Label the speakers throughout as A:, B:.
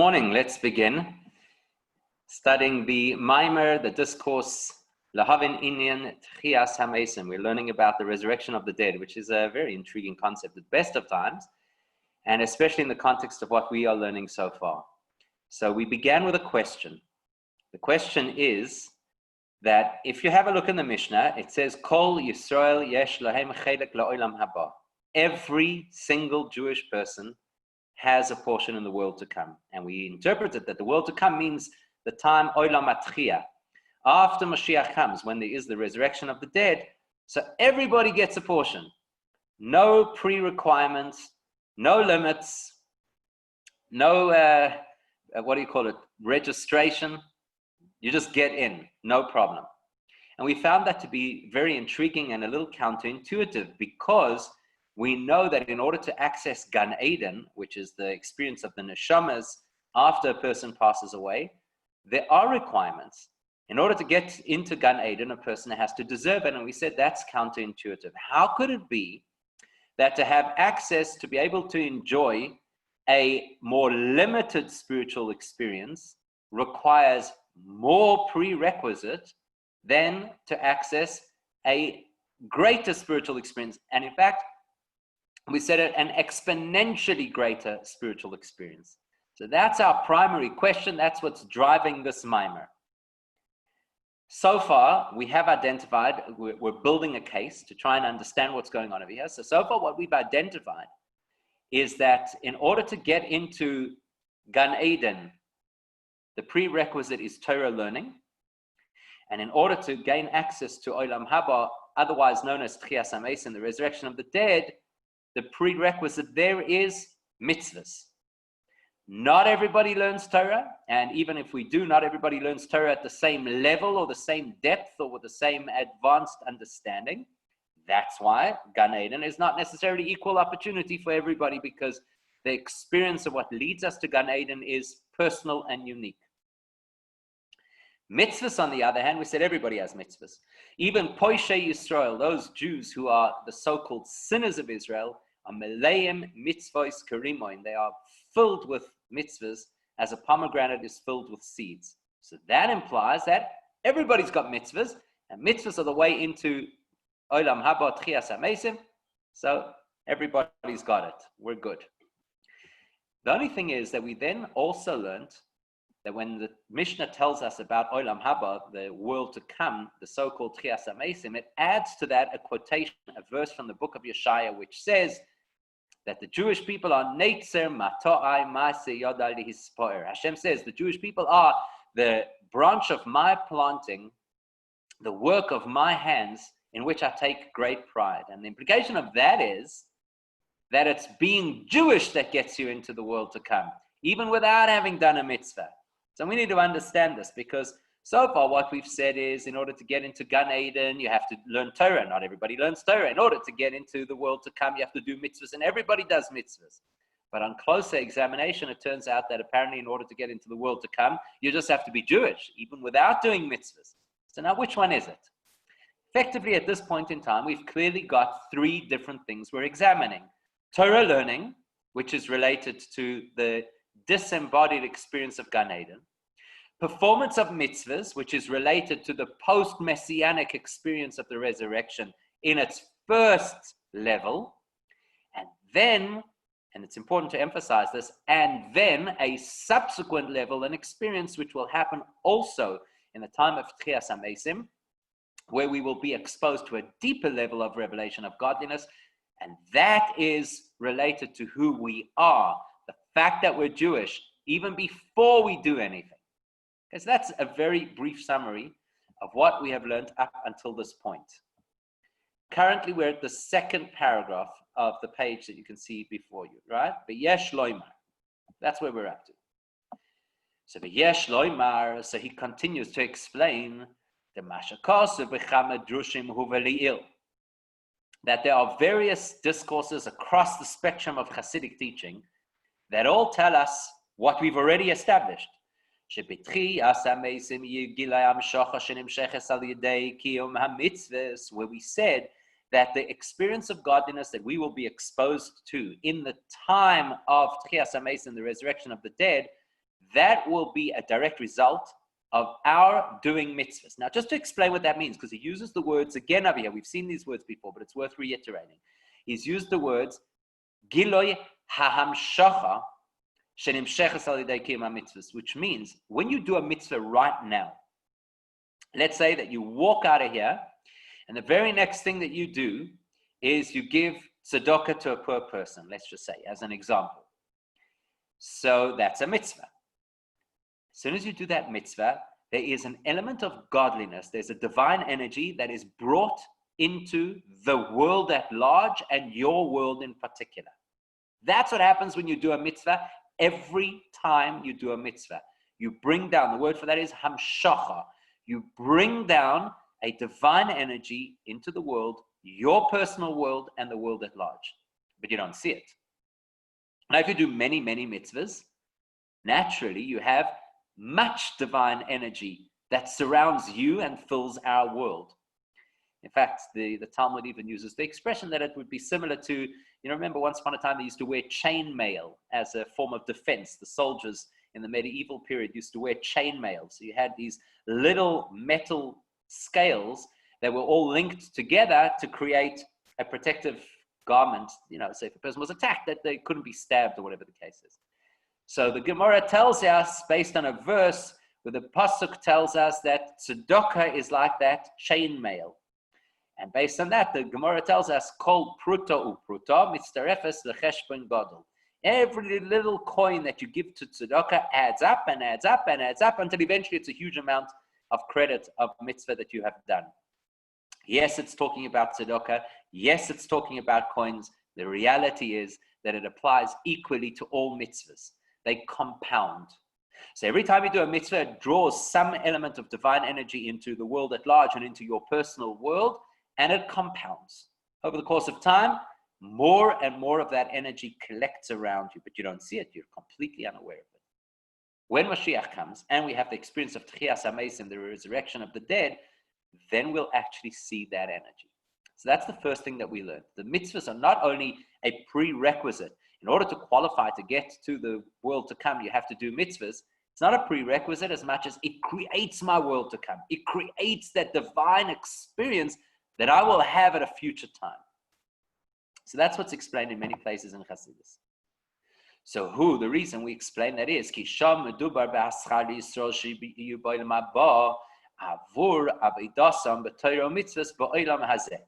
A: Morning, let's begin studying the Maimer, the discourse Lahavin Inyan Tchias HaMesim. We're learning about the resurrection of the dead, which is a very intriguing concept at the best of times, and especially in the context of what we are learning so far. So we began with a question. The question is that if you have a look in the Mishnah, it says, Kol Yisrael Yesh Lahem Chelek La'olam Haba. Every single Jewish person has a portion in the world to come. And we interpreted that the world to come means the time Olam Atchia. After Mashiach comes, when there is the resurrection of the dead, so everybody gets a portion. No pre-requirements, no limits, no, registration. You just get in, no problem. And we found that to be very intriguing and a little counterintuitive, because we know that in order to access Gan Eden, which is the experience of the neshamas after a person passes away, there are requirements. In order to get into Gan Eden, a person has to deserve it. And we said that's counterintuitive. How could it be that to have access, to be able to enjoy a more limited spiritual experience, requires more prerequisite than to access a greater spiritual experience? And in fact, we said it, an exponentially greater spiritual experience. So that's our primary question. That's what's driving this mimer. So far, we have identified, we're building a case to try and understand what's going on over here. So far, what we've identified is that in order to get into Gan Eden, the prerequisite is Torah learning. And in order to gain access to Olam Haba, otherwise known as Tchias HaMesim, the resurrection of the dead, the prerequisite there is mitzvahs. Not everybody learns Torah, and even if we do, not everybody learns Torah at the same level or the same depth or with the same advanced understanding. That's why Gan Eden is not necessarily equal opportunity for everybody, because the experience of what leads us to Gan Eden is personal and unique. Mitzvahs, on the other hand, we said everybody has mitzvahs. Even Poishei Yisrael, those Jews who are the so-called sinners of Israel, are meleim mitzvahs karimoin. They are filled with mitzvahs as a pomegranate is filled with seeds. So that implies that everybody's got mitzvahs, and mitzvahs are the way into Olam Haba Tchias HaMesim. So everybody's got it. We're good. The only thing is that we then also learned that when the Mishnah tells us about Olam Haba, the world to come, the so-called Tchias HaMesim, it adds to that a quotation, a verse from the book of Yeshaya, which says that the Jewish people are Neitzer Mato'ai Ma'aseh Yodai Lihispoer. Hashem says the Jewish people are the branch of my planting, the work of my hands, in which I take great pride. And the implication of that is that it's being Jewish that gets you into the world to come, even without having done a mitzvah. So we need to understand this, because so far what we've said is in order to get into Gan Eden, you have to learn Torah. Not everybody learns Torah. In order to get into the world to come, you have to do mitzvahs, and everybody does mitzvahs. But on closer examination, it turns out that apparently in order to get into the world to come, you just have to be Jewish, even without doing mitzvahs. So now which one is it? Effectively, at this point in time, we've clearly got three different things we're examining. Torah learning, which is related to the disembodied experience of Gan Eden. Performance of mitzvahs, which is related to the post-messianic experience of the resurrection in its first level. And then, and it's important to emphasize this, and then a subsequent level, an experience which will happen also in the time of Tchias HaMesim, where we will be exposed to a deeper level of revelation of godliness. And that is related to who we are, the fact that we're Jewish, even before we do anything. Because that's a very brief summary of what we have learned up until this point. Currently, we're at the second paragraph of the page that you can see before you, right? V'yesh loymar. That's where we're up to. So v'yesh loymar, so he continues to explain the mashakasu b'chama drushim hu v'li'il, that there are various discourses across the spectrum of Chassidic teaching that all tell us what we've already established. Where we said that the experience of godliness that we will be exposed to in the time of Tchias HaMesim, the resurrection of the dead, that will be a direct result of our doing mitzvahs. Now, just to explain what that means, because he uses the words again over here. We've seen these words before, but it's worth reiterating. He's used the words Giloy hahamshacha shenimsheches al yedei kiyum mitzvahs, which means when you do a mitzvah right now, let's say that you walk out of here, and the very next thing that you do is you give tzedakah to a poor person, let's just say, as an example. So that's a mitzvah. As soon as you do that mitzvah, there is an element of godliness. There's a divine energy that is brought into the world at large and your world in particular. That's what happens when you do a mitzvah. Every time you do a mitzvah, you bring down, the word for that is hamshacha. You bring down a divine energy into the world, your personal world and the world at large, but you don't see it. Now, if you do many, many mitzvahs, naturally you have much divine energy that surrounds you and fills our world. In fact, the Talmud even uses the expression that it would be similar to, remember once upon a time they used to wear chain mail as a form of defense. The soldiers in the medieval period used to wear chain mail. So you had these little metal scales that were all linked together to create a protective garment, say if a person was attacked, that they couldn't be stabbed or whatever the case is. So the Gemara tells us, based on a verse where the Pasuk tells us that tzedakah is like that chain mail. And based on that, the Gemara tells us, Kol pruta upruta mitztarefes lecheshbon gadol. Every little coin that you give to tzedakah adds up and adds up and adds up until eventually it's a huge amount of credit of mitzvah that you have done. Yes, it's talking about tzedakah. Yes, it's talking about coins. The reality is that it applies equally to all mitzvahs. They compound. So every time you do a mitzvah, it draws some element of divine energy into the world at large and into your personal world, and it compounds. Over the course of time, more and more of that energy collects around you, but you don't see it. You're completely unaware of it. When Mashiach comes and we have the experience of Tchias HaMeisim, the resurrection of the dead, then we'll actually see that energy. So that's the first thing that we learned. The mitzvahs are not only a prerequisite. In order to qualify to get to the world to come, you have to do mitzvahs. It's not a prerequisite as much as it creates my world to come. It creates that divine experience that I will have at a future time. So that's what's explained in many places in Chassidus. So the reason we explain that is, Ki sham medubar b'haschar Yisrael sheyu b'olam haba avur avidasam b'torah mitzvahs b'olam hazeh.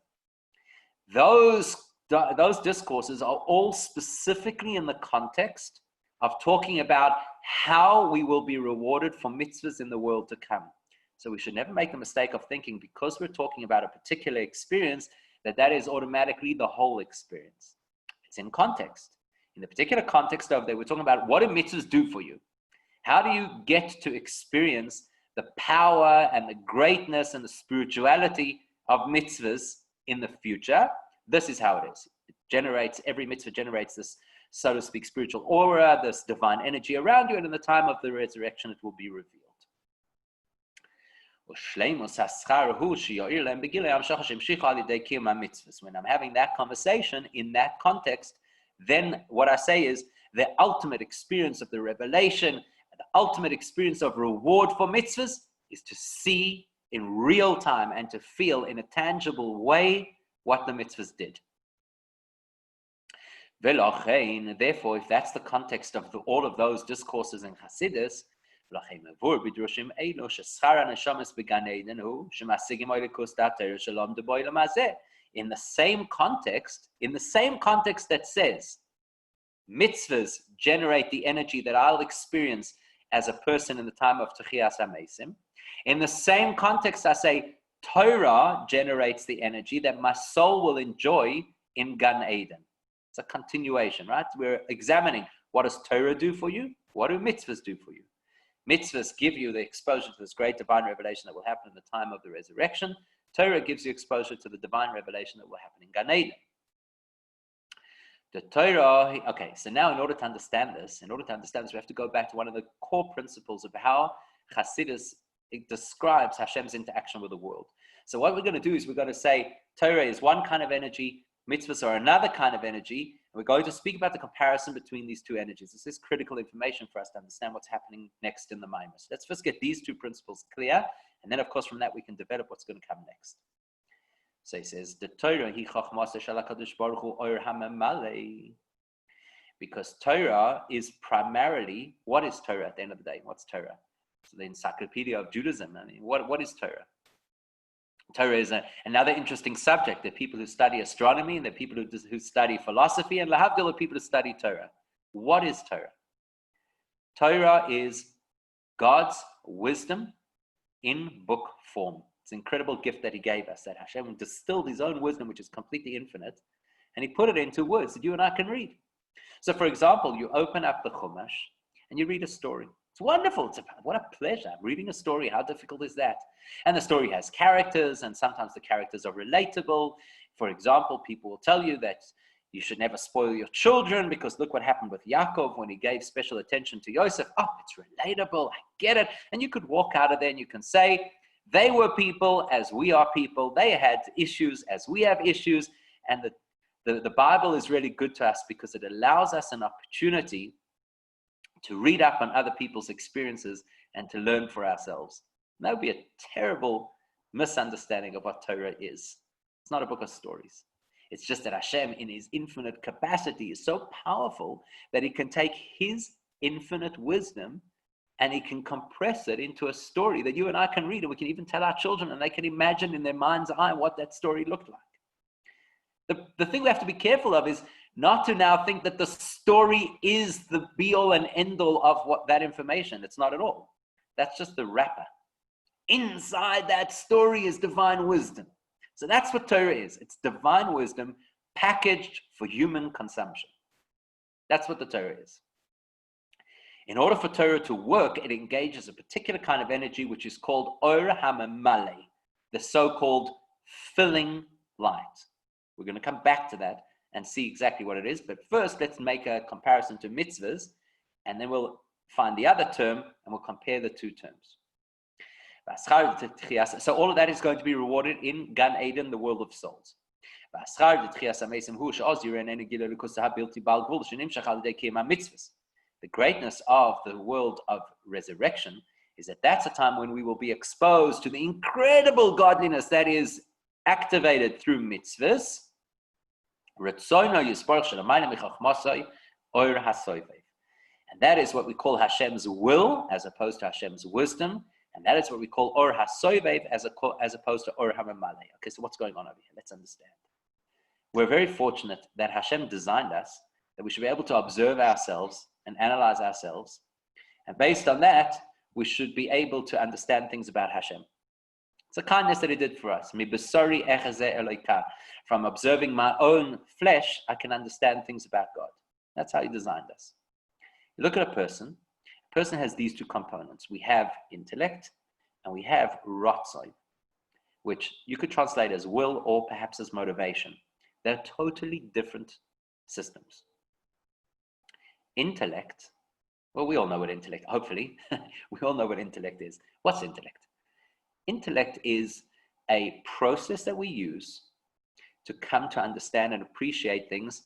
A: Those discourses are all specifically in the context of talking about how we will be rewarded for mitzvahs in the world to come. So we should never make the mistake of thinking because we're talking about a particular experience that is automatically the whole experience. It's in context. In the particular context of that, we're talking about what do mitzvahs do for you? How do you get to experience the power and the greatness and the spirituality of mitzvahs in the future? This is how it is. Every mitzvah generates this, so to speak, spiritual aura, this divine energy around you, and in the time of the resurrection, it will be revealed. When I'm having that conversation in that context, then what I say is the ultimate experience of the revelation, the ultimate experience of reward for mitzvahs is to see in real time and to feel in a tangible way what the mitzvahs did. Therefore, if that's the context of all of those discourses in Chassidus, in the same context that says mitzvahs generate the energy that I'll experience as a person in the time of Tchias HaMeisim, in the same context I say Torah generates the energy that my soul will enjoy in Gan Eden. It's a continuation, right? We're examining what does Torah do for you? What do mitzvahs do for you? Mitzvahs give you the exposure to this great divine revelation that will happen in the time of the resurrection. Torah gives you exposure to the divine revelation that will happen in Gan Eden. The Torah, okay, so now in order to understand this, we have to go back to one of the core principles of how Chassidus describes Hashem's interaction with the world. So what we're going to do is we're going to say Torah is one kind of energy, Mitzvahs are another kind of energy. And we're going to speak about the comparison between these two energies. This is critical information for us to understand what's happening next in the Maimus. Let's first get these two principles clear. And then, of course, from that, we can develop what's going to come next. So he says, the Torah hi chachmasa shel HaKadosh Baruch Hu or hamamale. Because Torah is primarily, what is Torah at the end of the day? What's Torah? So the Encyclopedia of Judaism. I mean, what is Torah? Torah is another interesting subject. There are people who study astronomy, and there are people who study philosophy, and lahavdil are people who study Torah. What is Torah? Torah is God's wisdom in book form. It's an incredible gift that he gave us, that Hashem distilled his own wisdom, which is completely infinite, and he put it into words that you and I can read. So, for example, you open up the Chumash and you read a story. It's wonderful. What a pleasure. Reading a story, how difficult is that? And the story has characters, and sometimes the characters are relatable. For example, people will tell you that you should never spoil your children because look what happened with Yaakov when he gave special attention to Yosef. Oh, it's relatable. I get it. And you could walk out of there and you can say, they were people as we are people. They had issues as we have issues. And the Bible is really good to us because it allows us an opportunity to read up on other people's experiences and to learn for ourselves. And that would be a terrible misunderstanding of what Torah is. It's not a book of stories. It's just that Hashem, in his infinite capacity, is so powerful that he can take his infinite wisdom and he can compress it into a story that you and I can read, and we can even tell our children, and they can imagine in their mind's eye what that story looked like. The thing we have to be careful of is not to now think that the story is the be-all and end-all of what that information. It's not at all. That's just the wrapper. Inside that story is divine wisdom. So that's what Torah is. It's divine wisdom packaged for human consumption. That's what the Torah is. In order for Torah to work, it engages a particular kind of energy which is called Or HaMamale, the so-called filling light. We're going to come back to that and see exactly what it is. But first, let's make a comparison to mitzvahs, and then we'll find the other term, and we'll compare the two terms. So all of that is going to be rewarded in Gan Eden, the world of souls. The greatness of the world of resurrection is that that's a time when we will be exposed to the incredible godliness that is activated through mitzvahs. And that is what we call Hashem's will as opposed to Hashem's wisdom. And that is what we call Or HaSoivev as opposed to Or HaMamale. Okay, so what's going on over here? Let's understand. We're very fortunate that Hashem designed us, that we should be able to observe ourselves and analyze ourselves. And based on that, we should be able to understand things about Hashem. It's a kindness that he did for us. From observing my own flesh, I can understand things about God. That's how he designed us. You look at a person has these two components. We have intellect and we have ratzon, which you could translate as will or perhaps as motivation. They're totally different systems. Intellect, well, we all know what intellect, hopefully. We all know what intellect is. What's intellect? Intellect is a process that we use to come to understand and appreciate things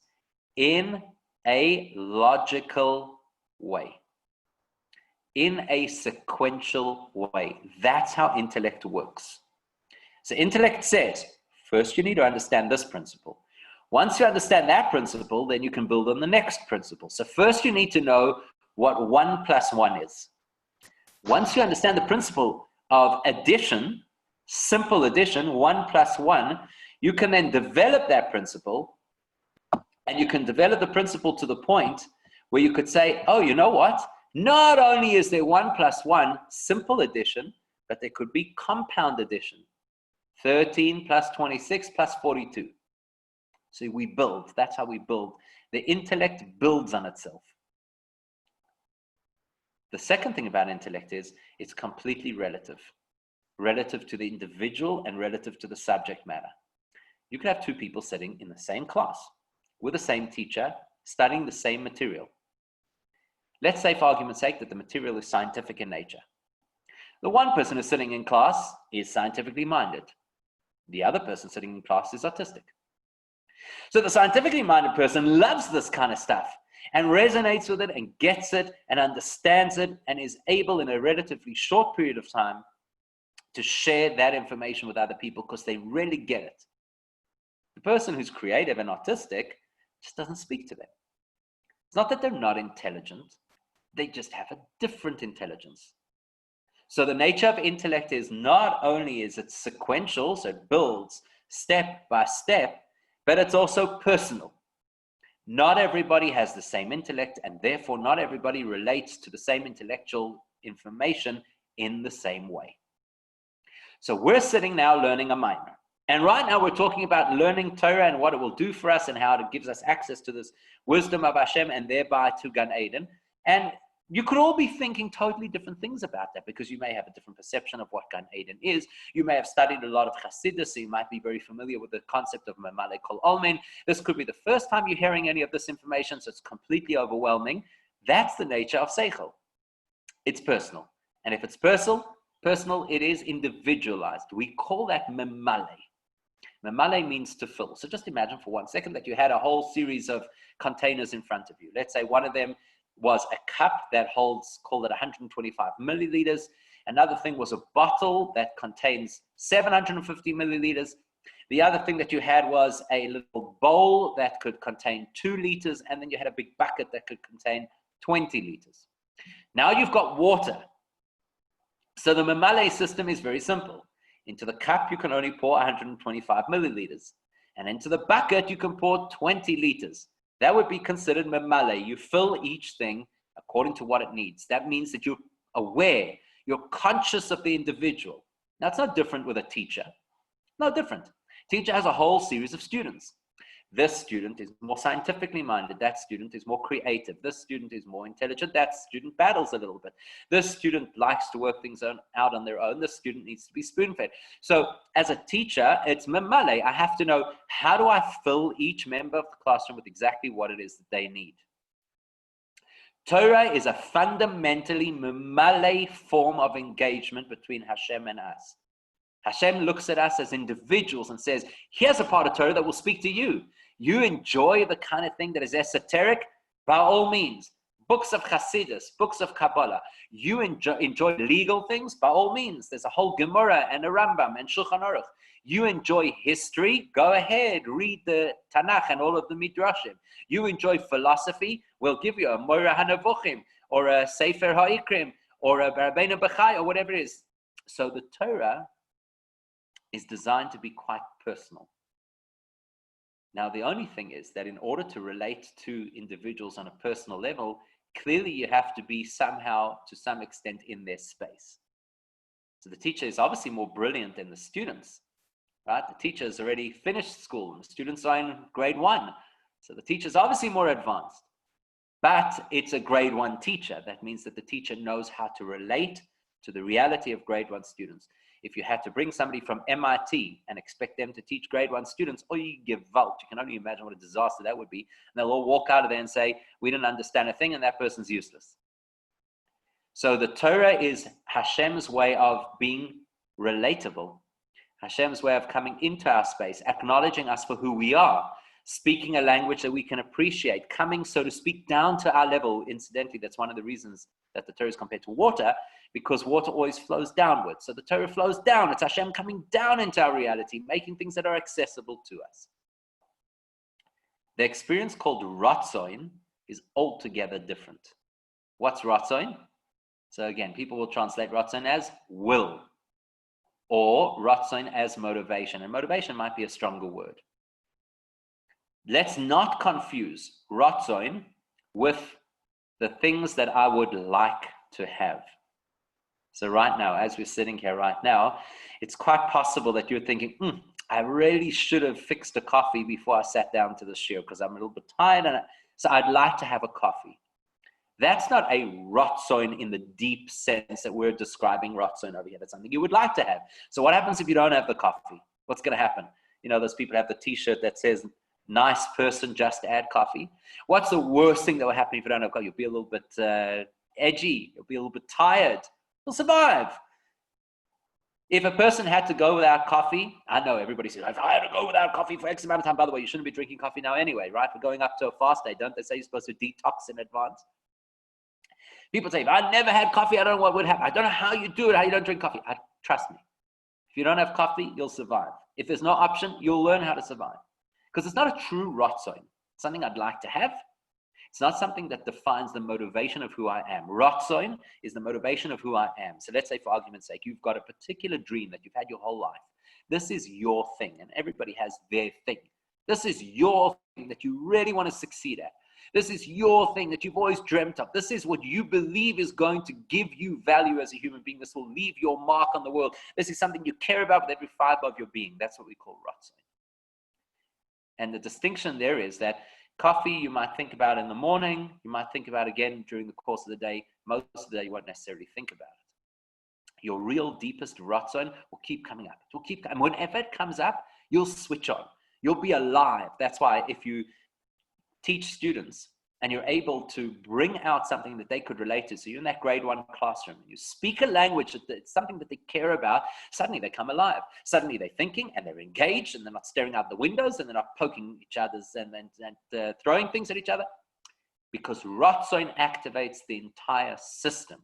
A: in a logical way, in a sequential way. That's how intellect works. So intellect says, first you need to understand this principle. Once you understand that principle, then you can build on the next principle. So first you need to know what 1 + 1 is. Once you understand the principle of addition, simple addition, 1 + 1, you can then develop that principle, and you can develop the principle to the point where you could say, oh, you know what? Not only is there 1 + 1, simple addition, but there could be compound addition. 13 + 26 + 42. So we build. That's how we build. The intellect builds on itself. The second thing about intellect is it's completely relative to the individual and relative to the subject matter. You could have two people sitting in the same class with the same teacher, studying the same material. Let's say, for argument's sake, that the material is scientific in nature. The one person who's sitting in class is scientifically minded. The other person sitting in class is autistic. So the scientifically minded person loves this kind of stuff and resonates with it and gets it and understands it and is able in a relatively short period of time to share that information with other people because they really get it. The person who's creative and artistic just doesn't speak to them. It's not that they're not intelligent, they just have a different intelligence. So the nature of intellect is not only is it sequential, so it builds step by step, but it's also personal. Not everybody has the same intellect, and therefore not everybody relates to the same intellectual information in the same way. So we're sitting now learning a minor. And right now we're talking about learning Torah and what it will do for us and how it gives us access to this wisdom of Hashem and thereby to Gan Eden. And you could all be thinking totally different things about that because you may have a different perception of what Gan Eden is. You may have studied a lot of Chassidic, so you might be very familiar with the concept of Memale Kol Olmin. This could be the first time you're hearing any of this information, so it's completely overwhelming. That's the nature of Seichel. It's personal. And if it's personal, it is individualized. We call that Memale. Memale means to fill. So just imagine for 1 second that you had a whole series of containers in front of you. Let's say one of them was a cup that holds, call it 125 milliliters. Another thing was a bottle that contains 750 milliliters. The other thing that you had was a little bowl that could contain 2 liters. And then you had a big bucket that could contain 20 liters. Now you've got water. So the Memale system is very simple. Into the cup, you can only pour 125 milliliters. And into the bucket, you can pour 20 liters. That would be considered Memale. You fill each thing according to what it needs. That means that you're aware, you're conscious of the individual. Now, it's not different with a teacher. No different. Teacher has a whole series of students. This student is more scientifically minded. That student is more creative. This student is more intelligent. That student battles a little bit. This student likes to work things out on their own. This student needs to be spoon-fed. So as a teacher, it's Memale. I have to know, how do I fill each member of the classroom with exactly what it is that they need? Torah is a fundamentally Memale form of engagement between Hashem and us. Hashem looks at us as individuals and says, here's a part of Torah that will speak to you. You enjoy the kind of thing that is esoteric, by all means. Books of Chassidus, books of Kabbalah. You enjoy legal things, by all means. There's a whole Gemara and a Rambam and Shulchan Aruch. You enjoy history, go ahead, read the Tanakh and all of the Midrashim. You enjoy philosophy, we'll give you a Moira HaNevuchim, or a Sefer HaIkrim, or a Rabbeinu Bechai, or whatever it is. So the Torah is designed to be quite personal. Now, the only thing is that in order to relate to individuals on a personal level, clearly you have to be somehow, to some extent, in their space. So the teacher is obviously more brilliant than the students, right? The teacher has already finished school and the students are in grade 1. So the teacher is obviously more advanced, but it's a grade 1 teacher. That means that the teacher knows how to relate to the reality of grade 1 students. If you had to bring somebody from MIT and expect them to teach grade 1 students, or you give Welt, you can only imagine what a disaster that would be. And they'll all walk out of there and say, we didn't understand a thing, and that person's useless. So the Torah is Hashem's way of being relatable, Hashem's way of coming into our space, acknowledging us for who we are, speaking a language that we can appreciate, coming, so to speak, down to our level. Incidentally, that's one of the reasons that the Torah is compared to water, because water always flows downwards. So the Torah flows down. It's Hashem coming down into our reality, making things that are accessible to us. The experience called Ratzoin is altogether different. What's Ratzoin? So again, people will translate Ratzoin as will, or Ratzoin as motivation. And motivation might be a stronger word. Let's not confuse Ratzoin with the things that I would like to have. So right now, as we're sitting here right now, it's quite possible that you're thinking, I really should have fixed a coffee before I sat down to this shiur because I'm a little bit tired, so I'd like to have a coffee. That's not a Ratzoin in the deep sense that we're describing Ratzoin over here. That's something you would like to have. So what happens if you don't have the coffee? What's going to happen? You know, those people have the t-shirt that says, nice person, just add coffee. What's the worst thing that will happen if you don't have coffee? You'll be a little bit edgy. You'll be a little bit tired. You'll survive. If a person had to go without coffee, I know everybody says, if I had to go without coffee for X amount of time, by the way, you shouldn't be drinking coffee now anyway, right? We're going up to a fast day. Don't they say you're supposed to detox in advance? People say, if I never had coffee, I don't know what would happen. I don't know how you do it, how you don't drink coffee. Trust me. If you don't have coffee, you'll survive. If there's no option, you'll learn how to survive. Because it's not a true ratzon. It's something I'd like to have. It's not something that defines the motivation of who I am. Ratzon is the motivation of who I am. So let's say, for argument's sake, you've got a particular dream that you've had your whole life. This is your thing, and everybody has their thing. This is your thing that you really want to succeed at. This is your thing that you've always dreamt of. This is what you believe is going to give you value as a human being. This will leave your mark on the world. This is something you care about with every fiber of your being. That's what we call ratzon. And the distinction there is that coffee you might think about in the morning, you might think about again during the course of the day. Most of the day you won't necessarily think about it. Your real deepest ratzon will keep coming up. It will keep, and whenever it comes up, you'll switch on. You'll be alive. That's why if you teach students and you're able to bring out something that they could relate to, so you're in that grade 1 classroom, you speak a language that's something that they care about, suddenly they come alive. Suddenly they're thinking and they're engaged and they're not staring out the windows and they're not poking each other's and throwing things at each other, because ratzon activates the entire system.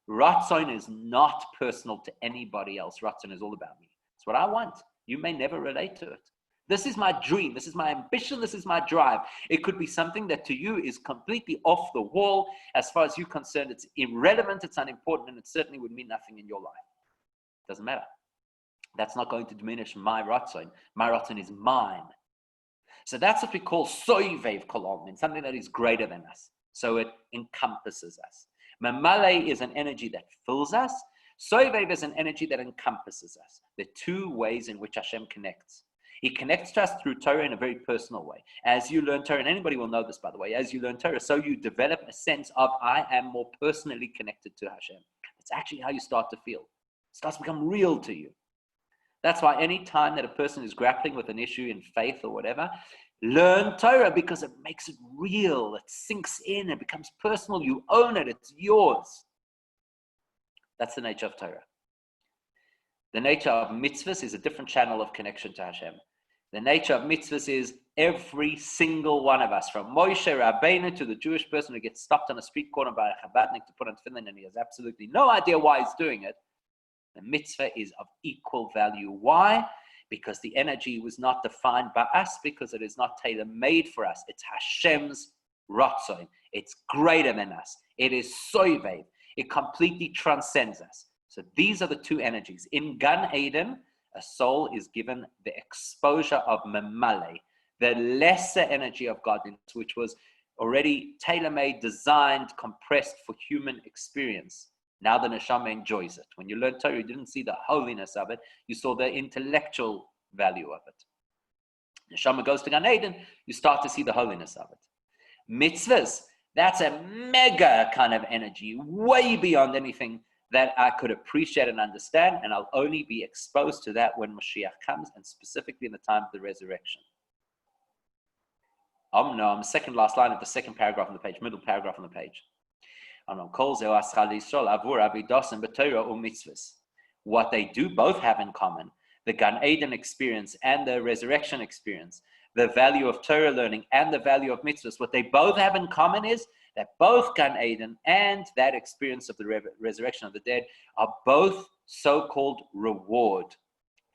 A: Ratzon is not personal to anybody else. Ratzon is all about me. It's what I want. You may never relate to it. This is my dream. This is my ambition. This is my drive. It could be something that to you is completely off the wall. As far as you're concerned, it's irrelevant, it's unimportant, and it certainly would mean nothing in your life. It doesn't matter. That's not going to diminish my ratzon. My ratzon is mine. So that's what we call soivev kol almin, something that is greater than us. So it encompasses us. Mamale is an energy that fills us. Soivev is an energy that encompasses us. There are two ways in which Hashem connects. He connects to us through Torah in a very personal way. As you learn Torah, and anybody will know this, by the way, as you learn Torah, so you develop a sense of, I am more personally connected to Hashem. It's actually how you start to feel. It starts to become real to you. That's why any time that a person is grappling with an issue in faith or whatever, learn Torah, because it makes it real. It sinks in. It becomes personal. You own it. It's yours. That's the nature of Torah. The nature of mitzvahs is a different channel of connection to Hashem. The nature of mitzvahs is every single one of us, from Moshe Rabbeinu to the Jewish person who gets stopped on a street corner by a Chabadnik to put on tefillin and he has absolutely no idea why he's doing it. The mitzvah is of equal value. Why? Because the energy was not defined by us, because it is not tailor-made for us. It's Hashem's ratzon. It's greater than us. It is soivev. It completely transcends us. So these are the two energies. In Gan Eden, a soul is given the exposure of memale, the lesser energy of godliness, which was already tailor-made, designed, compressed for human experience. Now the neshama enjoys it. When you learn Torah, you didn't see the holiness of it. You saw the intellectual value of it. Neshama goes to Gan Eden, you start to see the holiness of it. Mitzvahs, that's a mega kind of energy, way beyond anything that I could appreciate and understand, and I'll only be exposed to that when Mashiach comes, and specifically in the time of the resurrection. Omnom, second last line of the second paragraph on the page, middle paragraph on the page. What they do both have in common, the Gan Eden experience and the resurrection experience, the value of Torah learning and the value of mitzvahs, what they both have in common is that both Gan Eden and that experience of the resurrection of the dead are both so-called reward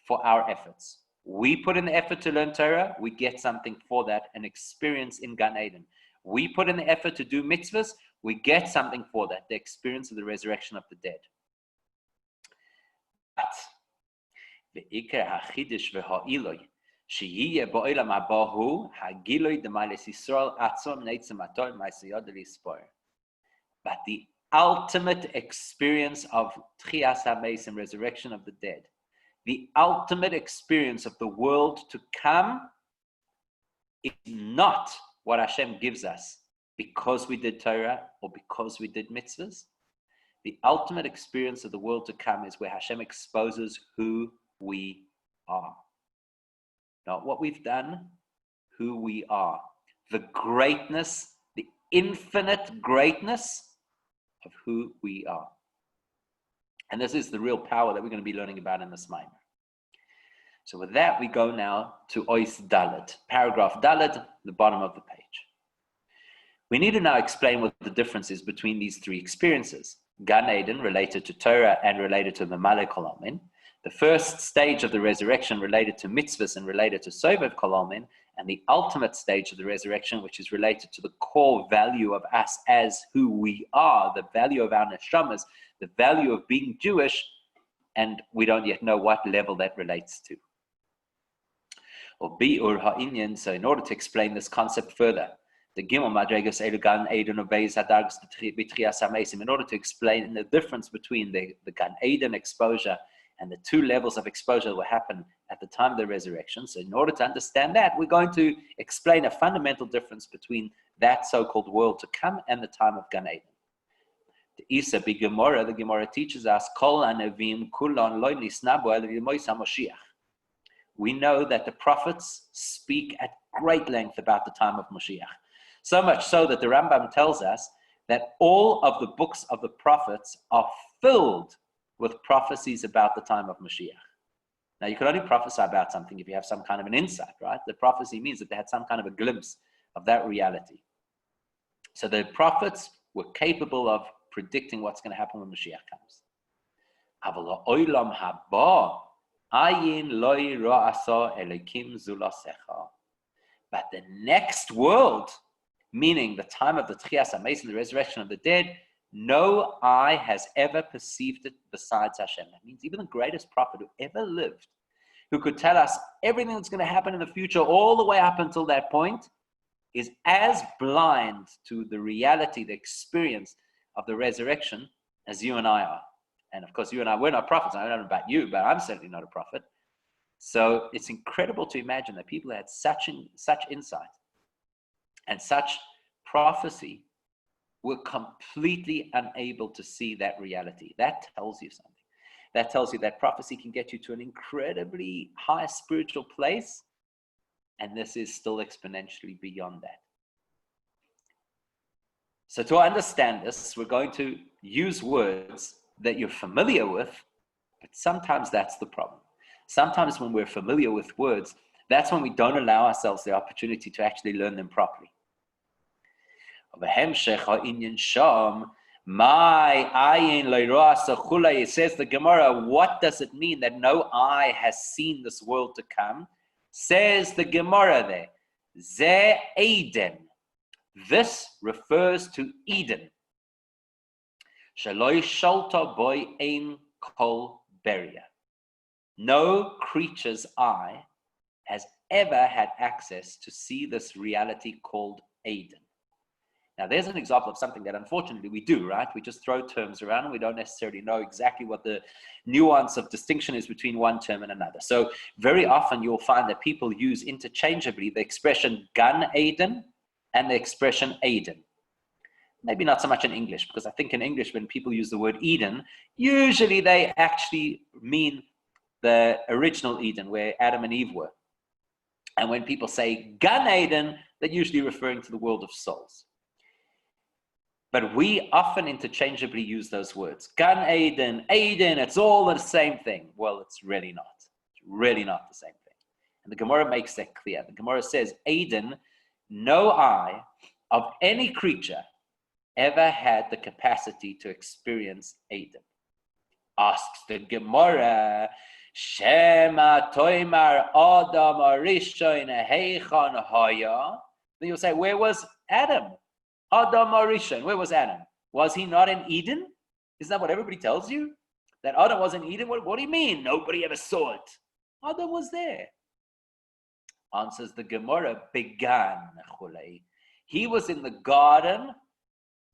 A: for our efforts. We put in the effort to learn Torah, we get something for that, an experience in Gan Eden. We put in the effort to do mitzvahs, we get something for that, the experience of the resurrection of the dead. But the Iker HaChidish v'Ha'iloi Sheyiye ba'olam habahu hagiloi d'ma'alis Yisrael atzom neitzem ator ma'asiyod l'yispor. But the ultimate experience of Tchias HaMeis and resurrection of the dead, the ultimate experience of the world to come, is not what Hashem gives us because we did Torah or because we did mitzvahs. The ultimate experience of the world to come is where Hashem exposes who we are. Not what we've done, who we are. The greatness, the infinite greatness of who we are. And this is the real power that we're going to be learning about in this Maimer. So with that, we go now to Ois Dalet, paragraph Dalet, the bottom of the page. We need to now explain what the difference is between these three experiences. Gan Eden related to Torah and related to the Malek Kolamin. The first stage of the resurrection related to mitzvahs and related to Sovev Kolamin. And the ultimate stage of the resurrection, which is related to the core value of us as who we are, the value of our neshamas, the value of being Jewish, and we don't yet know what level that relates to. So in order to explain this concept further, the Gimel Madregas Gan Eden obeys Hadargas B'Trias HaMeisim, in order to explain the difference between the Gan Eden exposure and the two levels of exposure that will happen at the time of the resurrection. So in order to understand that, we're going to explain a fundamental difference between that so-called world to come and the time of Gan Eden. The Isa B'Gemara, the Gemara teaches us, Kol Anavim Kulon Lo Nisnabu El Yimois HaMoshiach. We know that the prophets speak at great length about the time of Moshiach. So much so that the Rambam tells us that all of the books of the prophets are filled with prophecies about the time of Moshiach. Now, you can only prophesy about something if you have some kind of an insight, right? The prophecy means that they had some kind of a glimpse of that reality. So the prophets were capable of predicting what's going to happen when Moshiach comes. Aval ha'olam haba ayin lo ra'asa elokim zulasecha. But the next world, meaning the time of the Tchias HaMeisim, the resurrection of the dead, no eye has ever perceived it besides Hashem. That means even the greatest prophet who ever lived, who could tell us everything that's going to happen in the future all the way up until that point, is as blind to the reality, the experience of the resurrection as you and I are. And of course, you and I, we're not prophets. I don't know about you, but I'm certainly not a prophet. So it's incredible to imagine that people had such insight and such prophecy were completely unable to see that reality. That tells you something. That tells you that prophecy can get you to an incredibly high spiritual place, and this is still exponentially beyond that. So to understand this, we're going to use words that you're familiar with, but sometimes that's the problem. Sometimes when we're familiar with words, that's when we don't allow ourselves the opportunity to actually learn them properly. It says the Gemara, what does it mean that no eye has seen this world to come? Says the Gemara there, Ze Eden. This refers to Eden. Shaloi shalta boy ein kol beria. No creature's eye has ever had access to see this reality called Eden. Now, there's an example of something that unfortunately we do, right? We just throw terms around and we don't necessarily know exactly what the nuance of distinction is between one term and another. So very often you'll find that people use interchangeably the expression Gan Eden and the expression Eden. Maybe not so much in English, because I think in English when people use the word Eden, usually they actually mean the original Eden where Adam and Eve were. And when people say Gan Eden, they're usually referring to the world of souls. But we often interchangeably use those words. Gan Eden, Eden, it's all the same thing. Well, it's really not. It's really not the same thing. And the Gemara makes that clear. The Gemara says, Eden, no eye of any creature ever had the capacity to experience Eden. Asks the Gemara, Shema toimar Adam arishoin heichan haya. Then you'll say, where was Adam? Adam Arishon, where was Adam? Was he not in Eden? Isn't that what everybody tells you? That Adam was in Eden? What do you mean? Nobody ever saw it. Adam was there. Answers the Gemara, began. He was in the Garden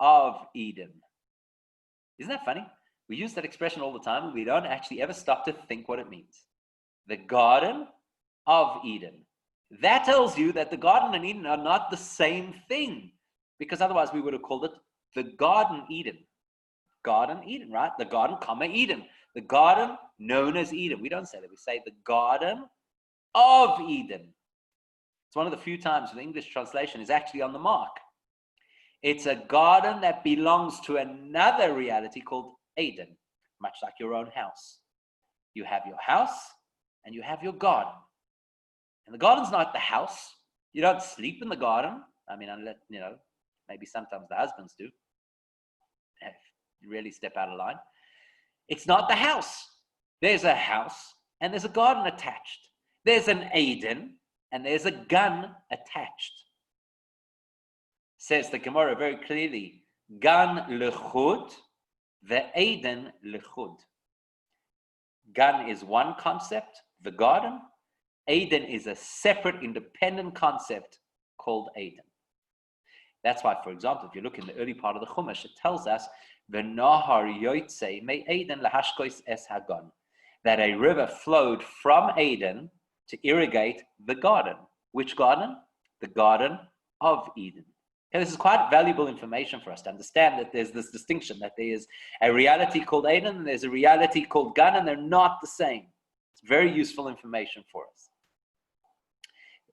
A: of Eden. Isn't that funny? We use that expression all the time and we don't actually ever stop to think what it means. The Garden of Eden. That tells you that the Garden and Eden are not the same thing. Because otherwise we would have called it the Garden Eden. Garden Eden, right? The Garden, Eden. The garden known as Eden. We don't say that. We say the Garden of Eden. It's one of the few times the English translation is actually on the mark. It's a garden that belongs to another reality called Eden. much like your own house. You have your house and you have your garden. And the garden's not the house. You don't sleep in the garden. I mean, unless, maybe sometimes the husbands do. You really step out of line. It's not the house. There's a house and there's a garden attached. There's an Eden and there's a gun attached. Says the Gemara very clearly, Gan lechud, the Eden lechud. Gan is one concept, the garden. Eden is a separate, independent concept called Eden. That's why, for example, if you look in the early part of the Chumash, it tells us, V'nahar yotzei me Eden lahashkois es hagan, that a river flowed from Eden to irrigate the garden. Which garden? The Garden of Eden. And this is quite valuable information for us to understand that there's this distinction, that there is a reality called Eden and there's a reality called Gan, and they're not the same. It's very useful information for us.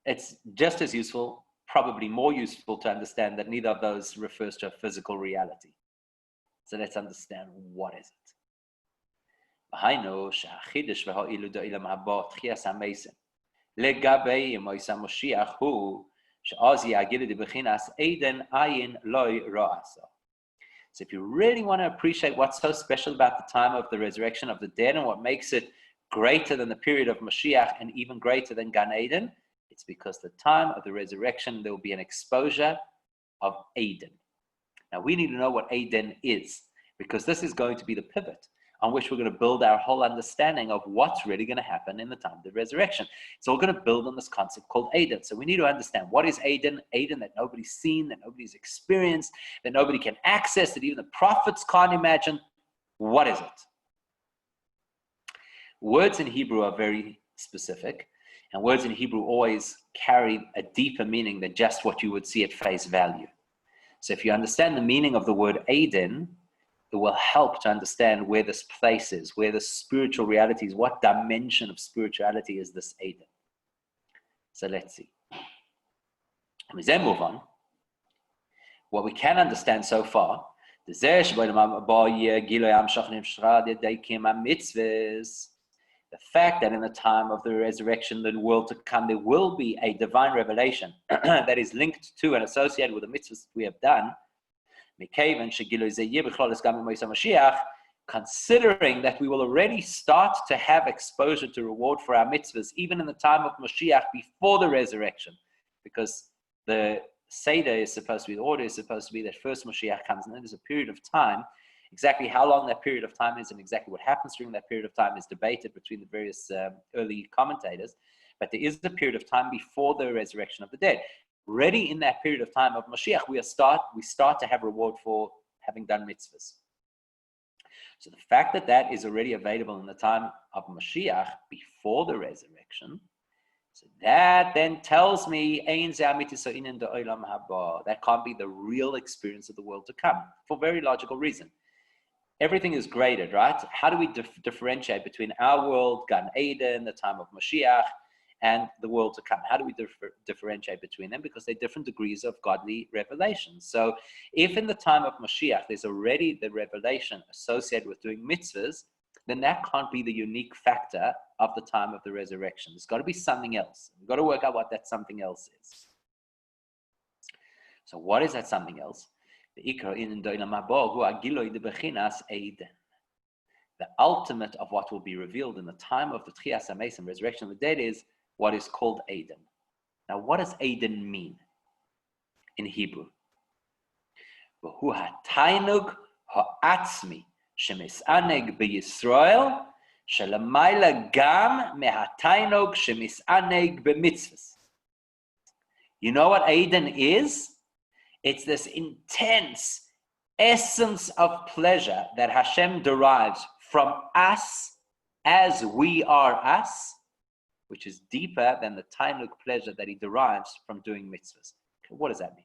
A: It's just as useful, probably more useful, to understand that neither of those refers to a physical reality. So let's understand, what is it? So if you really want to appreciate what's so special about the time of the resurrection of the dead and what makes it greater than the period of Mashiach and even greater than Gan Eden, it's because the time of the resurrection, there will be an exposure of Eden. Now we need to know what Eden is, because this is going to be the pivot on which we're going to build our whole understanding of what's really going to happen in the time of the resurrection. It's all going to build on this concept called Eden. So we need to understand, what is Eden? Eden that nobody's seen, that nobody's experienced, that nobody can access, that even the prophets can't imagine. What is it? Words in Hebrew are very specific, and words in Hebrew always carry a deeper meaning than just what you would see at face value. So if you understand the meaning of the word Eden, it will help to understand where this place is, where the spiritual reality is, what dimension of spirituality is this Eden. So let's see. And we then move on. What we can understand so far, the fact that in the time of the resurrection, the world to come, there will be a divine revelation that is linked to and associated with the mitzvahs we have done, considering that we will already start to have exposure to reward for our mitzvahs, even in the time of Mashiach, before the resurrection, because the Seder is supposed to be, the order is supposed to be that first Mashiach comes, and then there's a period of time. Exactly how long that period of time is and exactly what happens during that period of time is debated between the various early commentators, but there is a period of time before the resurrection of the dead. Already in that period of time of Mashiach, we start to have reward for having done mitzvahs. So the fact that that is already available in the time of Mashiach before the resurrection, so that then tells me that can't be the real experience of the world to come, for a very logical reason. Everything is graded, right? How do we differentiate between our world, Gan Eden, the time of Mashiach, and the world to come? How do we differentiate between them? Because they're different degrees of godly revelation. So if in the time of Mashiach there's already the revelation associated with doing mitzvahs, then that can't be the unique factor of the time of the resurrection. There's got to be something else. We've got to work out what that something else is. So what is that something else? The ultimate of what will be revealed in the time of the Tchias HaMeis and resurrection of the dead is what is called Eden. Now, what does Eden mean in Hebrew? V'hu ha'tainug ha'atzmi shemis'aneg b'Yisrael shelamayla gam me'ha'tainug shemis'aneg b'mitzvahs. You know what Eden is? It's this intense essence of pleasure that Hashem derives from us as we are us, which is deeper than the tainug pleasure that he derives from doing mitzvahs. Okay, what does that mean?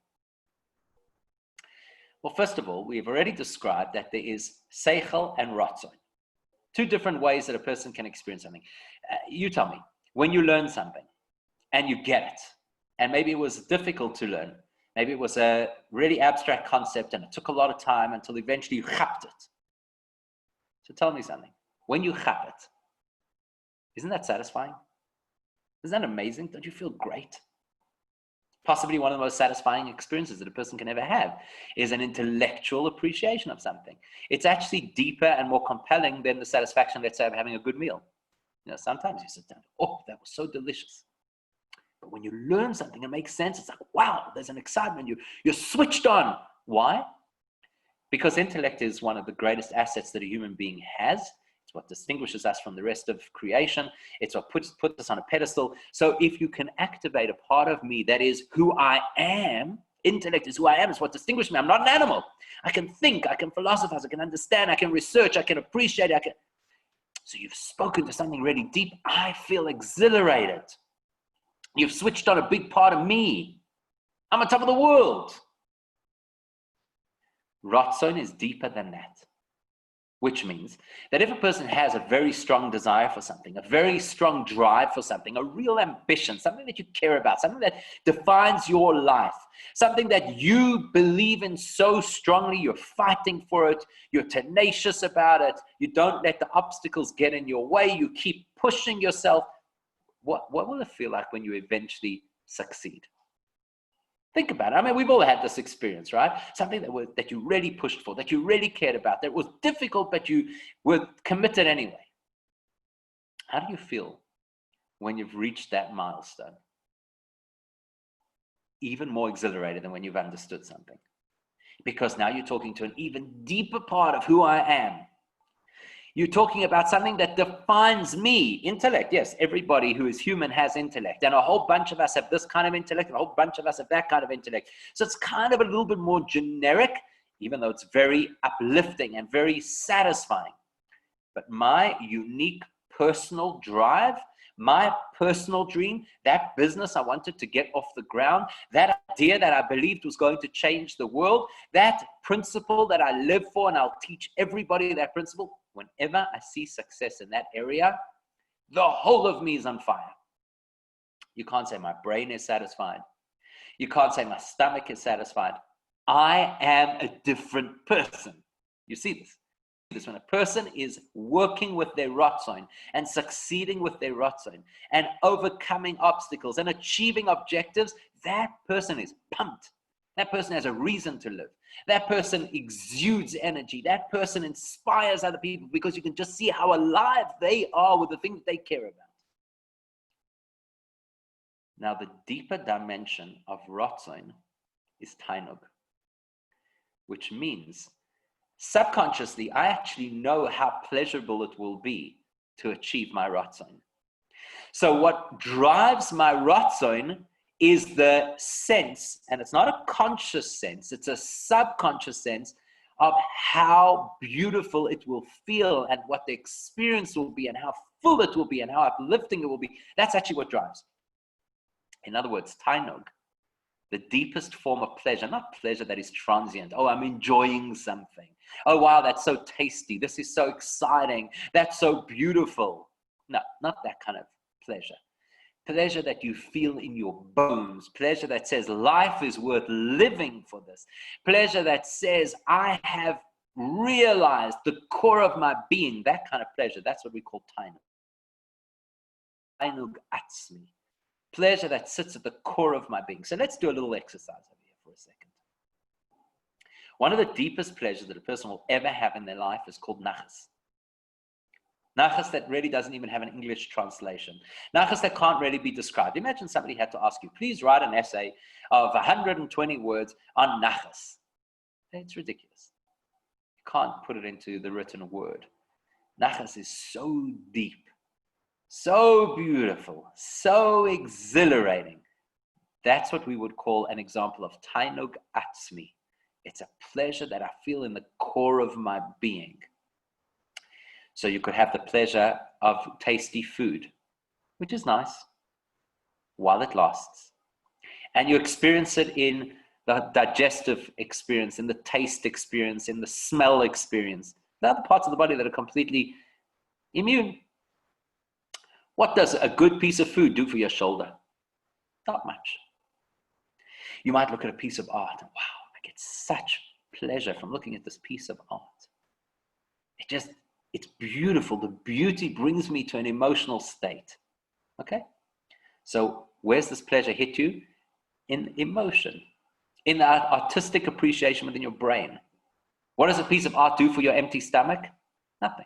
A: Well, first of all, we've already described that there is seichel and ratzon, two different ways that a person can experience something. You tell me, when you learn something and you get it, and maybe it was difficult to learn, maybe it was a really abstract concept and it took a lot of time until eventually you chapped it. So tell me something. When you chap it, isn't that satisfying? Isn't that amazing? Don't you feel great? Possibly one of the most satisfying experiences that a person can ever have is an intellectual appreciation of something. It's actually deeper and more compelling than the satisfaction, let's say, of having a good meal. Sometimes you sit down, oh, that was so delicious. But when you learn something, it makes sense. It's like, wow, there's an excitement. You're switched on. Why? Because intellect is one of the greatest assets that a human being has. It's what distinguishes us from the rest of creation. It's what puts us on a pedestal. So if you can activate a part of me that is who I am, intellect is who I am, it's what distinguishes me. I'm not an animal. I can think, I can philosophize, I can understand, I can research, I can appreciate, So you've spoken to something really deep. I feel exhilarated. You've switched on a big part of me. I'm on top of the world. Ratzon is deeper than that, which means that if a person has a very strong desire for something, a very strong drive for something, a real ambition, something that you care about, something that defines your life, something that you believe in so strongly, you're fighting for it, you're tenacious about it, you don't let the obstacles get in your way, you keep pushing yourself, what will it feel like when you eventually succeed? Think about it. I mean, we've all had this experience, right? Something that you really pushed for, that you really cared about, that was difficult, but you were committed anyway. How do you feel when you've reached that milestone? Even more exhilarated than when you've understood something. Because now you're talking to an even deeper part of who I am. You're talking about something that defines me. Intellect, yes, everybody who is human has intellect. And a whole bunch of us have this kind of intellect, and a whole bunch of us have that kind of intellect. So it's kind of a little bit more generic, even though it's very uplifting and very satisfying. But my unique personal drive, my personal dream, that business I wanted to get off the ground, that idea that I believed was going to change the world, that principle that I live for, and I'll teach everybody that principle, whenever I see success in that area, the whole of me is on fire. You can't say my brain is satisfied. You can't say my stomach is satisfied. I am a different person. You see this? When a person is working with their ratzon and succeeding with their ratzon and overcoming obstacles and achieving objectives, that person is pumped. That person has a reason to live. That person exudes energy. That person inspires other people because you can just see how alive they are with the things they care about. Now, the deeper dimension of ratzon is tainug, which means subconsciously, I actually know how pleasurable it will be to achieve my ratzon. So what drives my ratzon is the sense, and it's not a conscious sense, it's a subconscious sense of how beautiful it will feel and what the experience will be and how full it will be and how uplifting it will be. That's actually what drives. In other words, tainug, the deepest form of pleasure, not pleasure that is transient. Oh, I'm enjoying something. Oh, wow, that's so tasty. This is so exciting. That's so beautiful. No, not that kind of pleasure. Pleasure that you feel in your bones. Pleasure that says life is worth living for this. Pleasure that says I have realized the core of my being. That kind of pleasure, that's what we call tainug. Tainug atzmi. Pleasure that sits at the core of my being. So let's do a little exercise over here for a second. One of the deepest pleasures that a person will ever have in their life is called nachas. Nachas that really doesn't even have an English translation. Nachas that can't really be described. Imagine somebody had to ask you, please write an essay of 120 words on nachas. It's ridiculous. You can't put it into the written word. Nachas is so deep, so beautiful, so exhilarating. That's what we would call an example of tainug atzmi. It's a pleasure that I feel in the core of my being. So you could have the pleasure of tasty food, which is nice while it lasts. And you experience it in the digestive experience, in the taste experience, in the smell experience. There are other parts of the body that are completely immune. What does a good piece of food do for your shoulder? Not much. You might look at a piece of art and wow, I get such pleasure from looking at this piece of art. It's beautiful. The beauty brings me to an emotional state. Okay? So where's this pleasure hit you? In emotion, in the artistic appreciation within your brain. What does a piece of art do for your empty stomach? Nothing.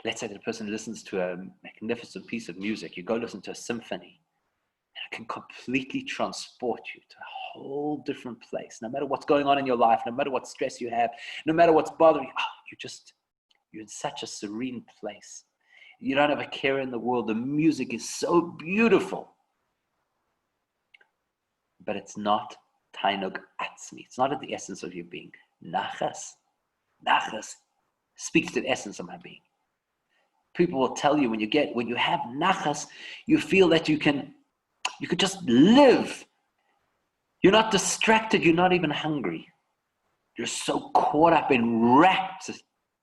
A: Let's say that a person listens to a magnificent piece of music. You go listen to a symphony, and it can completely transport you to a whole different place. No matter what's going on in your life, no matter what stress you have, no matter what's bothering you, you're in such a serene place. You don't have a care in the world. The music is so beautiful. But it's not tainug atzmi. It's not at the essence of your being. Nachas speaks to the essence of my being. People will tell you when you have nachas, you feel that you could just live. You're not distracted. You're not even hungry. You're so caught up and wrapped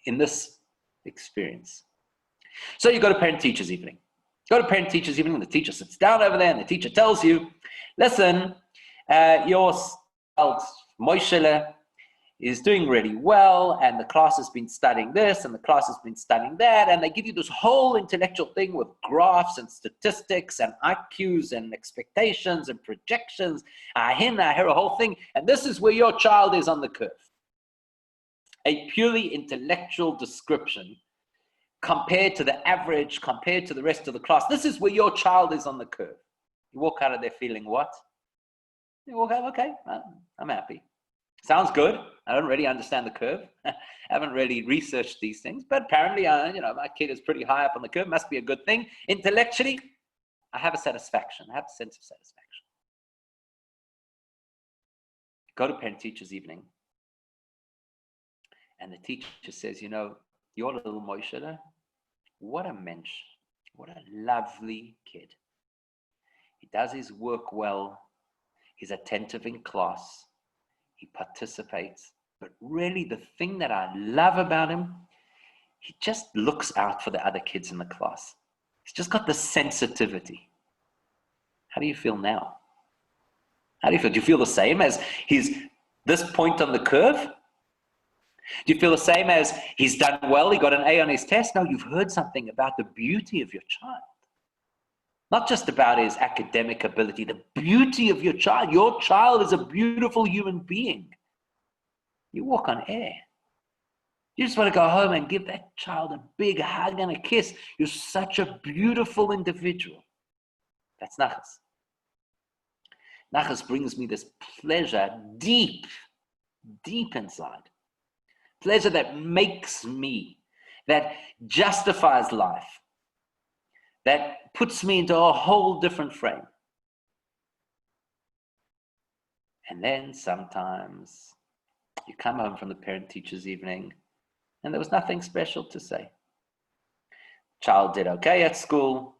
A: in this experience. So you go to parent-teachers evening. Go to parent-teachers evening, and the teacher sits down over there, and the teacher tells you, listen, your child, Shishler, is doing really well, and the class has been studying this, and the class has been studying that, and they give you this whole intellectual thing with graphs and statistics and IQs and expectations and projections. I hear a whole thing, and this is where your child is on the curve. A purely intellectual description compared to the average, compared to the rest of the class. This is where your child is on the curve. You walk out of there feeling what? You walk out, okay, I'm happy. Sounds good. I don't really understand the curve. I haven't really researched these things, but apparently, my kid is pretty high up on the curve. Must be a good thing. Intellectually, I have a satisfaction. I have a sense of satisfaction. Go to parent-teachers evening, and the teacher says, your little Moishe, what a mensch, what a lovely kid. He does his work well. He's attentive in class. He participates. But really, the thing that I love about him, he just looks out for the other kids in the class. He's just got the sensitivity. How do you feel now? How do you feel? Do you feel the same as this point on the curve? Do you feel the same as he's done well, he got an A on his test? No, you've heard something about the beauty of your child. Not just about his academic ability, the beauty of your child. Your child is a beautiful human being. You walk on air. You just want to go home and give that child a big hug and a kiss. You're such a beautiful individual. That's nachas. Nachas brings me this pleasure deep inside. Pleasure that makes me, that justifies life, that puts me into a whole different frame. And then sometimes you come home from the parent-teachers evening and there was nothing special to say. Child did okay at school.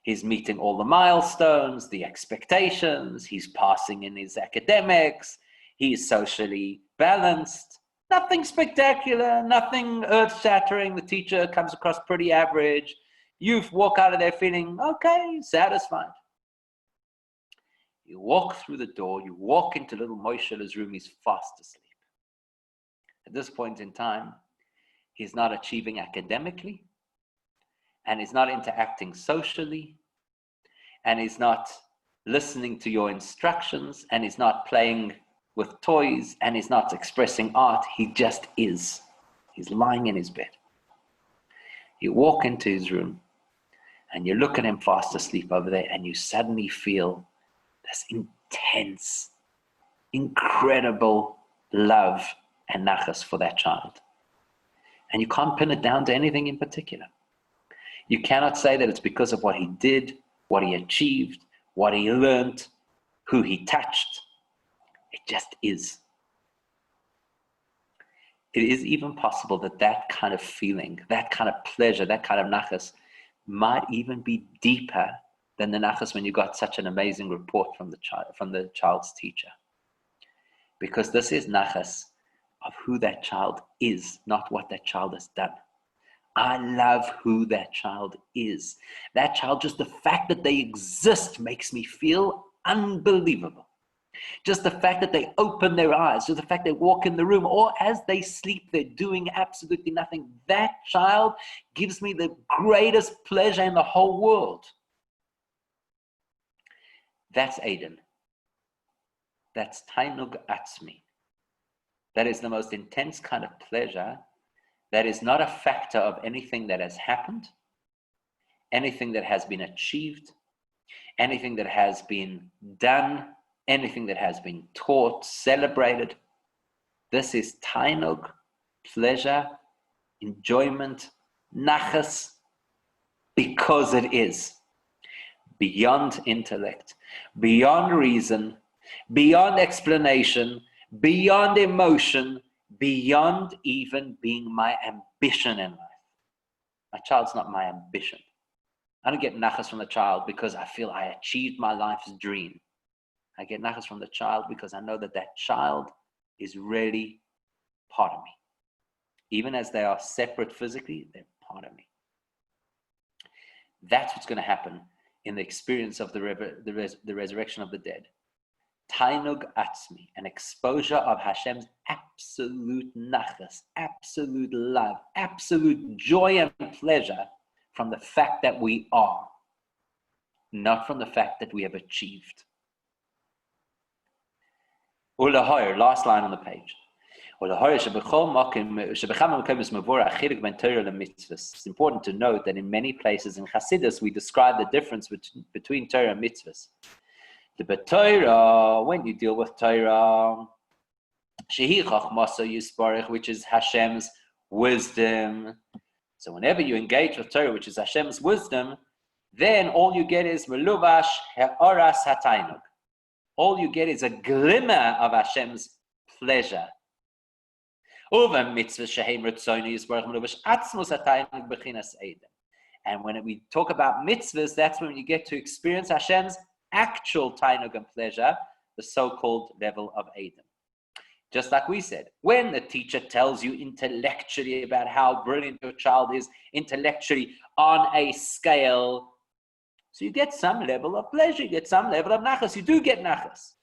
A: He's meeting all the milestones, the expectations. He's passing in his academics. He's socially balanced. Nothing spectacular, nothing earth-shattering. The teacher comes across pretty average. You walk out of there feeling, okay, satisfied. You walk through the door, you walk into little Moishe's room, he's fast asleep. At this point in time, he's not achieving academically, and he's not interacting socially, and he's not listening to your instructions, and he's not playing with toys, and he's not expressing art. He just is. He's lying in his bed. You walk into his room, and you look at him fast asleep over there, and you suddenly feel this intense, incredible love and nachas for that child. And you can't pin it down to anything in particular. You cannot say that it's because of what he did, what he achieved, what he learned, who he touched. It just is. It is even possible that that kind of feeling, that kind of pleasure, that kind of nachas might even be deeper than the nachas when you got such an amazing report from the child's teacher. Because this is nachas of who that child is, not what that child has done. I love who that child is. That child, just the fact that they exist makes me feel unbelievable. Just the fact that they open their eyes, just the fact they walk in the room, or as they sleep, they're doing absolutely nothing. That child gives me the greatest pleasure in the whole world. That's Eden. That's Tainug Atzmi. That is the most intense kind of pleasure. That is not a factor of anything that has happened, anything that has been achieved, anything that has been done, anything that has been taught, celebrated. This is Tainug, pleasure, enjoyment, nachas, because it is beyond intellect, beyond reason, beyond explanation, beyond emotion, beyond even being my ambition in life. My child's not my ambition. I don't get nachas from the child because I feel I achieved my life's dream. I get nachas from the child because I know that that child is really part of me. Even as they are separate physically, they're part of me. That's what's going to happen in the experience of the resurrection of the dead. Tainug Atzmi, an exposure of Hashem's absolute nachas, absolute love, absolute joy and pleasure from the fact that we are, not from the fact that we have achieved. Ulahoyer, last line on the page. It's important to note that in many places in Chassidus, we describe the difference between Torah and mitzvahs. The Torah, when you deal with Torah, which is Hashem's wisdom. So whenever you engage with Torah, which is Hashem's wisdom, then all you get is meluvash ha'oras hatainug. All you get is a glimmer of Hashem's pleasure. And when we talk about mitzvahs, that's when you get to experience Hashem's actual tainug and pleasure, the so-called level of Eden. Just like we said, when the teacher tells you intellectually about how brilliant your child is, intellectually on a scale, so you get some level of pleasure, you get some level of nachas, you do get nachas.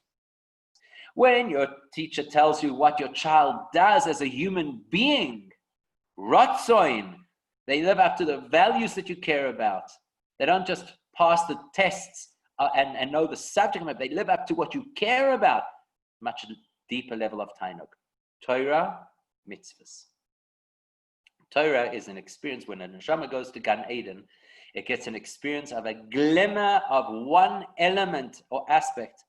A: When your teacher tells you what your child does as a human being, rotzoin, they live up to the values that you care about. They don't just pass the tests and know the subject matter. They live up to what you care about. Much deeper level of tainug. Torah, mitzvahs. Torah is an experience when a neshama goes to Gan Eden. It gets an experience of a glimmer of one element or aspect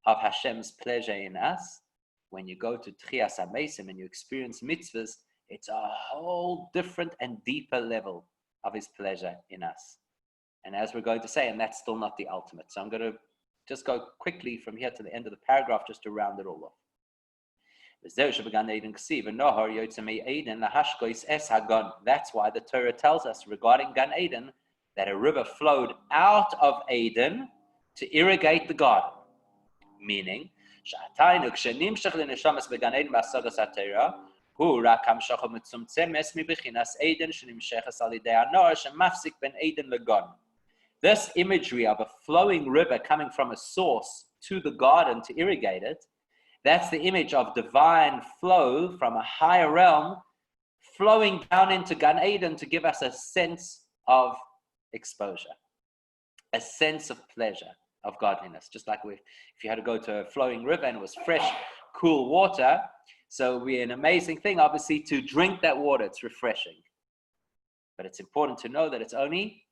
A: of Hashem's pleasure in us. When you go to Tchias HaMeisim and you experience mitzvahs, it's a whole different and deeper level of his pleasure in us. And as we're going to say, and that's still not the ultimate. So I'm going to just go quickly from here to the end of the paragraph just to round it all off. That's why the Torah tells us regarding Gan Eden that a river flowed out of Eden to irrigate the garden. Meaning, this imagery of a flowing river coming from a source to the garden to irrigate it, that's the image of divine flow from a higher realm flowing down into Gan Eden to give us a sense of exposure, a sense of pleasure, of godliness. Just like if you had to go to a flowing river and it was fresh, cool water, so it would be an amazing thing, obviously, to drink that water. It's refreshing. But it's important to know that it's only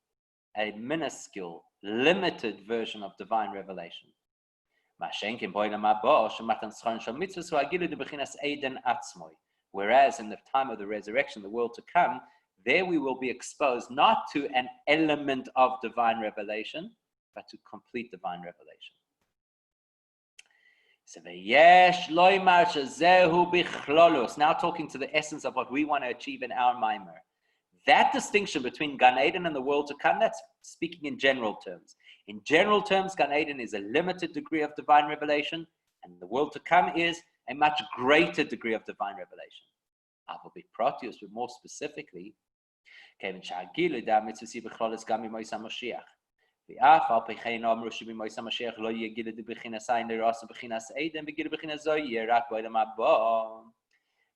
A: a minuscule, limited version of divine revelation. Whereas in the time of the resurrection, the world to come, there we will be exposed not to an element of divine revelation, but to complete divine revelation. Now talking to the essence of what we want to achieve in our mimer. That distinction between Gan Eden and the world to come, that's speaking in general terms. In general terms, Gan Eden is a limited degree of divine revelation, and the world to come is a much greater degree of divine revelation. But more specifically,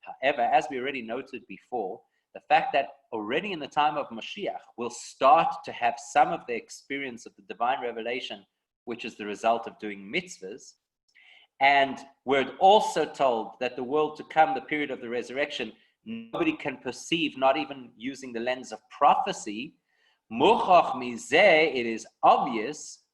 A: However, as we already noted before, the fact that already in the time of Mashiach, we'll start to have some of the experience of the divine revelation, which is the result of doing mitzvahs. And we're also told that the world to come, the period of the resurrection, nobody can perceive, not even using the lens of prophecy. Muchach mizeh, it is obvious,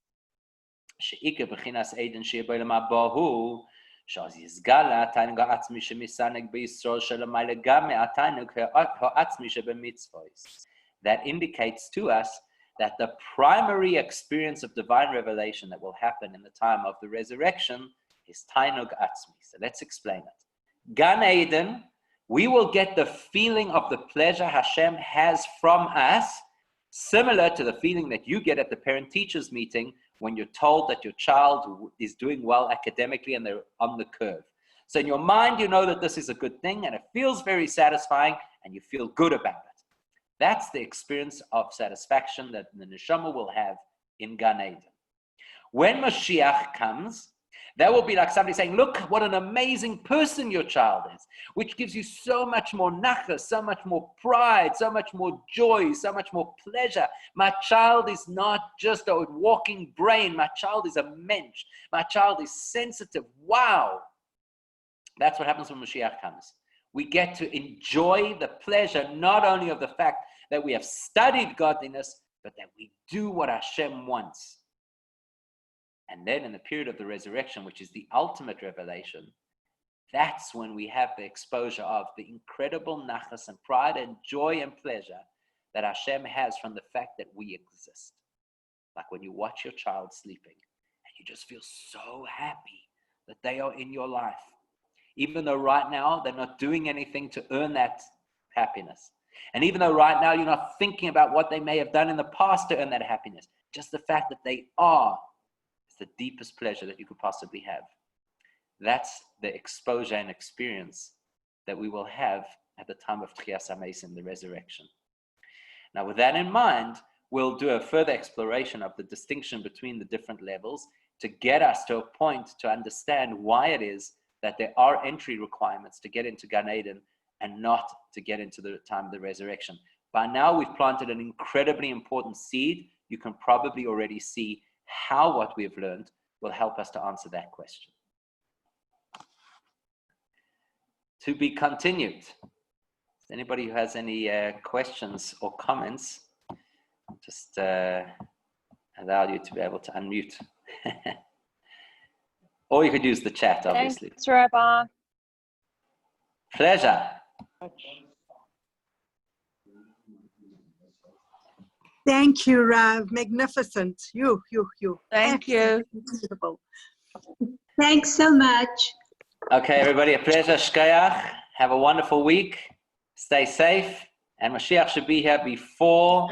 A: she'ikar b'chinas eiden she'eh b'olam haba hu, shaz yizgala tainug ha'atzmi she'misaneg b'Yisrael shelamayla gam me'atainug ha'atzmi she'b'mitzvos. That indicates to us that the primary experience of divine revelation that will happen in the time of the resurrection is tainug atzmi. So let's explain it. Gan Eden, we will get the feeling of the pleasure Hashem has from us, similar to the feeling that you get at the parent-teachers meeting when you're told that your child is doing well academically and they're on the curve. So in your mind, you know that this is a good thing and it feels very satisfying and you feel good about it. That's the experience of satisfaction that the neshama will have in Gan Eden. When Mashiach comes, that will be like somebody saying, look what an amazing person your child is, which gives you so much more nachas, so much more pride, so much more joy, so much more pleasure. My child is not just a walking brain. My child is a mensch. My child is sensitive. Wow. That's what happens when Mashiach comes. We get to enjoy the pleasure not only of the fact that we have studied godliness, but that we do what Hashem wants. And then in the period of the resurrection, which is the ultimate revelation, that's when we have the exposure of the incredible nachas and pride and joy and pleasure that Hashem has from the fact that we exist. Like when you watch your child sleeping and you just feel so happy that they are in your life. Even though right now they're not doing anything to earn that happiness. And even though right now you're not thinking about what they may have done in the past to earn that happiness, just the fact that they are the deepest pleasure that you could possibly have. That's the exposure and experience that we will have at the time of Tchias HaMesim, the resurrection. Now, with that in mind, we'll do a further exploration of the distinction between the different levels to get us to a point to understand why it is that there are entry requirements to get into Gan Eden and not to get into the time of the resurrection. By now, we've planted an incredibly important seed. You can probably already see how what we've learned will help us to answer that question. To be continued. Anybody who has any questions or comments, just allow you to be able to unmute. Or you could use the chat, obviously.
B: Thanks, Rabbi.
A: Pleasure.
C: Thank you, Rav. Magnificent. You.
B: Thank you.
C: Beautiful.
D: Thanks so much.
A: Okay, everybody, a pleasure. Shkayach. Have a wonderful week. Stay safe. And Mashiach should be here before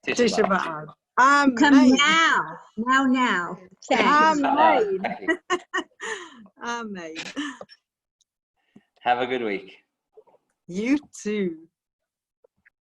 A: Tisha B'Av.
C: Amen.
D: Come now. Thanks.
C: Amen. Amen.
A: Have a good week.
C: You too.